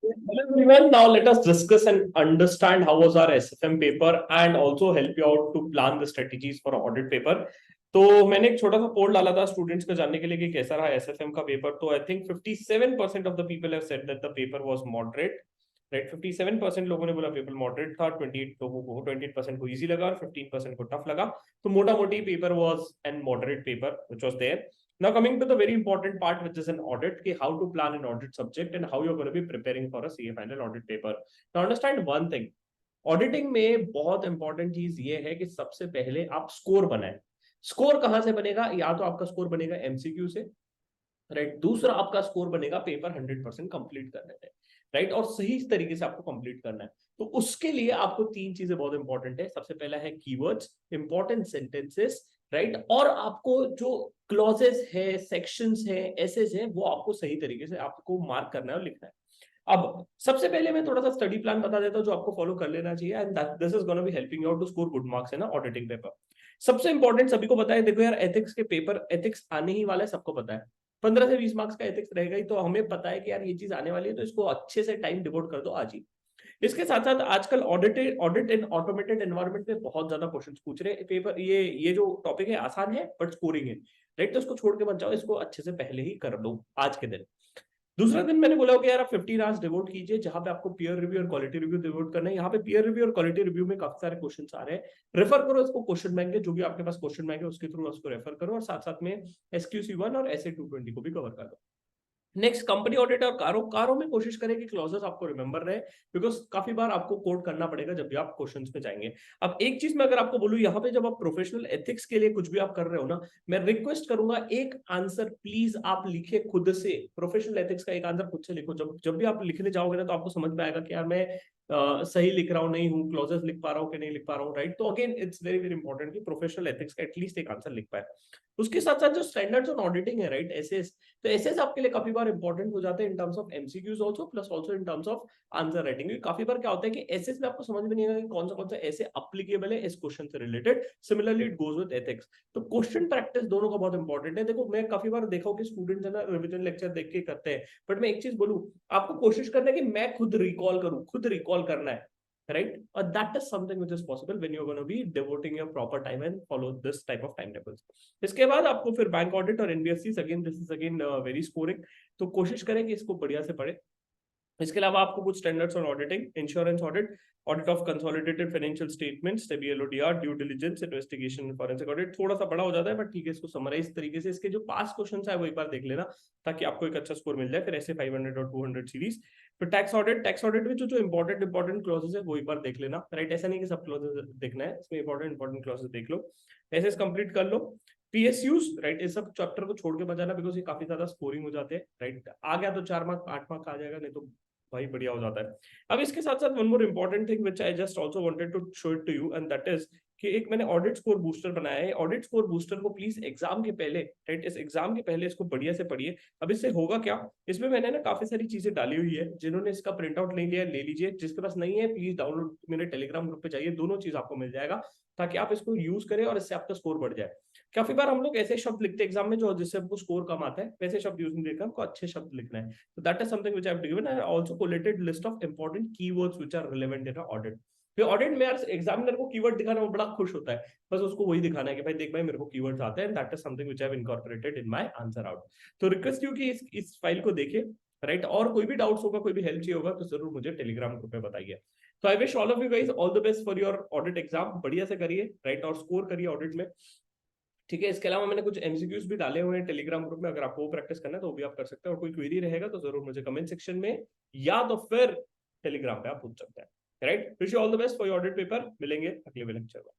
Hello everyone. Now let us discuss and understand how was our SFM paper and also help you out to plan the strategies for audit paper. तो मैंने एक छोटा सा पोल डाला था students को जानने के लिए कि कैसा रहा एसएफएम का पेपर. तो I think 57% of the people have said that the paper was moderate. Right, 57% लोगों ने बोला पेपर मॉडरेट था, 28 लोगों को 28% को इजी लगा और 15% को टफ लगा. तो मोटा मोटी paper was an moderate paper which was there. Now coming to the very important part, which is an audit, कि how to plan an audit subject and how you're going to be preparing for a CA final audit paper. Now understand one thing, auditing में बहुत important चीज ये है कि सबसे पहले आप स्कोर बनाएं. स्कोर कहां से बनेगा? या तो आपका स्कोर बनेगा एमसीक्यू से, राइट. दूसरा आपका स्कोर बनेगा पेपर 100% कंप्लीट करने में, राइट. और सही तरीके से आपको कंप्लीट करना है. तो उसके लिए आपको तीन चीजें बहुत इंपॉर्टेंट है. सबसे पहला है कीवर्ड्स, इंपॉर्टेंट सेंटेंसेस, राइट. और आपको जो क्लॉजेस है, सेक्शंस है, एसेज है, वो आपको सही तरीके से आपको मार्क करना है और लिखना है. अब सबसे पहले मैं थोड़ा सा स्टडी प्लान बता देता हूं जो आपको फॉलो कर लेना चाहिए, and this is gonna be helping you out to score good marks in auditing paper. सबसे इंपॉर्टेंट सभी को पता है, देखो यार, एथिक्स के पेपर, एथिक्स आने ही वाला है, सबको पता है. 15 से 20 मार्क्स का एथिक्स रहेगा ही. तो हमें पता है कि यार ये चीज आने वाली है, तो इसको अच्छे से टाइम डिवोट कर दो आज ही. इसके साथ साथ आजकल ऑडिट इन ऑटोमेटेड एनवायरनमेंट में बहुत ज्यादा क्वेश्चंस पूछ रहे हैं. पेपर ये जो टॉपिक है आसान है बट स्कोरिंग है, राइट. तो इसको छोड़ के मत जाओ, इसको अच्छे से पहले ही कर दो आज के दिन. दूसरा दिन मैंने बोला कि यार आप 15 आवर्स डिवोट कीजिए, जहां पे आपको पीयर रिव्यू और क्वालिटी रिव्यू डिवोट करना है. यहाँ पे पीयर रिव्यू और क्वालिटी रिव्यू में काफी सारे क्वेश्चंस आ रहे हैं. रेफर करो इसको, क्वेश्चन बैंक है, जो भी आपके पास क्वेश्चन बैंक है उसके थ्रू उसको रेफर करो, और साथ साथ में SQC1 और SA 220 को भी कवर कर दो. नेक्स्ट, कंपनी ऑडिट और कारों में कोशिश करें कि क्लॉजेस आपको रिमेंबर रहे, बिकॉज काफी बार आपको कोड करना पड़ेगा जब भी आप क्वेश्चंस में जाएंगे. अब एक चीज मैं अगर आपको बोलूं, यहाँ पे जब आप प्रोफेशनल एथिक्स के लिए कुछ भी आप कर रहे हो ना, मैं रिक्वेस्ट करूंगा एक आंसर प्लीज आप लिखे खुद से. प्रोफेशनल एथिक्स का एक आंसर खुद से लिखो. जब भी आप लिखने जाओगे ना, तो आपको समझ में आएगा कि यार मैं सही लिख रहा हूँ नहीं हूँ, क्लॉजेस लिख पा रहा हूँ कि नहीं लिख पा रहा हूँ, राइट. तो again it's very very important कि प्रोफेशनल एथिक्स का एटलीस्ट एक आंसर लिख पाए. उसके साथ साथ जो स्टैंडर्ड्स ऑन ऑडिटिंग है, राइट, एसएस, तो एसएस आपके लिए काफी बार इंपॉर्टेंट हो जाते हैं in terms of MCQs also, plus also in terms of answer writing. काफी बार क्या होता है कि एसएस में आपको समझ में नहीं आएगा कि कौन सा ऐसे एप्लीकेबल है इस क्वेश्चन से related. Similarly it goes with ethics. तो क्वेश्चन प्रैक्टिस दोनों का बहुत इंपॉर्टेंट है. देखो, मैं काफी बार देखा हूं कि स्टूडेंट्स है ना रिवीजन लेक्चर देख के करते हैं, बट मैं एक चीज बोलूं, आपको कोशिश करना है कि मैं खुद रिकॉल करूं, खुद रिकॉल करना है, right? Or that is something which is possible when you're going to be devoting your proper time and follow this type of timetables. इसके बाद आपको फिर बैंक ऑडिट और NBFC, again this is again very scoring. तो कोशिश करें कि इसको बढ़िया से पढ़े. इसके अलावा आपको कुछ standards on auditing, insurance audit, audit of consolidated financial statements, SEBI-LODR, due diligence, investigation, forensic audit. थोड़ा सा बड़ा हो जाता है बट ठीक है, इसको समराइज तरीके से इसके जो पास क्वेश्चंस है वो एक बार देख लेना, ताकि आपको एक अच्छा स्कोर मिल जाए. फिर ऐसे 500 और 200 सीरीज. फिर टैक्स ऑडिट में जो इंपॉर्टेंट क्लॉजेस है वो एक बार देख लेना, राइट. ऐसा नहीं कि सब क्लॉजेस देखना है, इसमें इंपॉर्टेंट क्लॉजेस देख लो. एसएस कंप्लीट कर लो. पीएसयूज, राइट, इस सब चैप्टर को छोड़ के बजाना, बिकॉज ये काफी ज्यादा स्कोरिंग हो जाते हैं, राइट. आ गया तो 4 मार्क 8 मार्क आ जाएगा, नहीं तो भाई बढ़िया हो जाता है. अब इसके साथ साथ one more important thing which I just also wanted to show it to you, and that is कि एक मैंने ऑडिट स्कोर बूस्टर बनाया है. ऑडिट स्कोर बूस्टर को प्लीज एग्जाम के पहले, राइट, इस एग्जाम के पहले इसको बढ़िया से पढ़िए. अब इससे होगा क्या, इसमें मैंने ना काफी सारी चीजें डाली हुई है. जिन्होंने इसका प्रिंट आउट नहीं लिया ले लीजिए, जिसके पास नहीं है प्लीज डाउनलोड मेरे टेलीग्राम ग्रुप पे जाइए. दोनों चीज आपको मिल जाएगा ताकि आप इसको यूज करें और इससे आपका स्कोर बढ़ जाए. काफी बार हम लोग ऐसे शब्द लिखते हैं एग्जाम में जो जिससे हमको स्कोर कम आता है, वैसे शब्द यूज नहीं करके हमको अच्छे शब्द लिखना है. So that is something which I have given. I also collated list of important keywords which are relevant in an audit. फिर ऑडिट में यार एग्जामिनर को कीवर्ड दिखाना वो बड़ा खुश होता है, बस उसको वही दिखाना है कि भाई देख भाई मेरे को कीवर्ड्स आते हैं. That is something which I have incorporated in my answer out. तो रिक्वेस्ट यू कि इस फाइल को देखिए, राइट. और कोई भी डाउट्स होगा, कोई भी हेल्प चाहिए होगा, तो जरूर मुझे टेलीग्राम ग्रुप पे बताइए. तो I wish all of you guys all the best for your audit exam. बढ़िया से करिए, राइट, और स्कोर करिए ऑडिट में, ठीक है. इसके अलावा मैंने कुछ एमसीक्यूज भी डाले हुए हैं टेलीग्राम ग्रुप में, अगर आपको प्रैक्टिस करना है तो वो भी आप कर सकते हैं. और कोई क्वेरी रहेगा तो जरूर मुझे कमेंट सेक्शन में या तो फिर टेलीग्राम पे आप पूछ सकते हैं, right. Wish you all the best for your audit paper. मिलेंगे अगले लेक्चर में.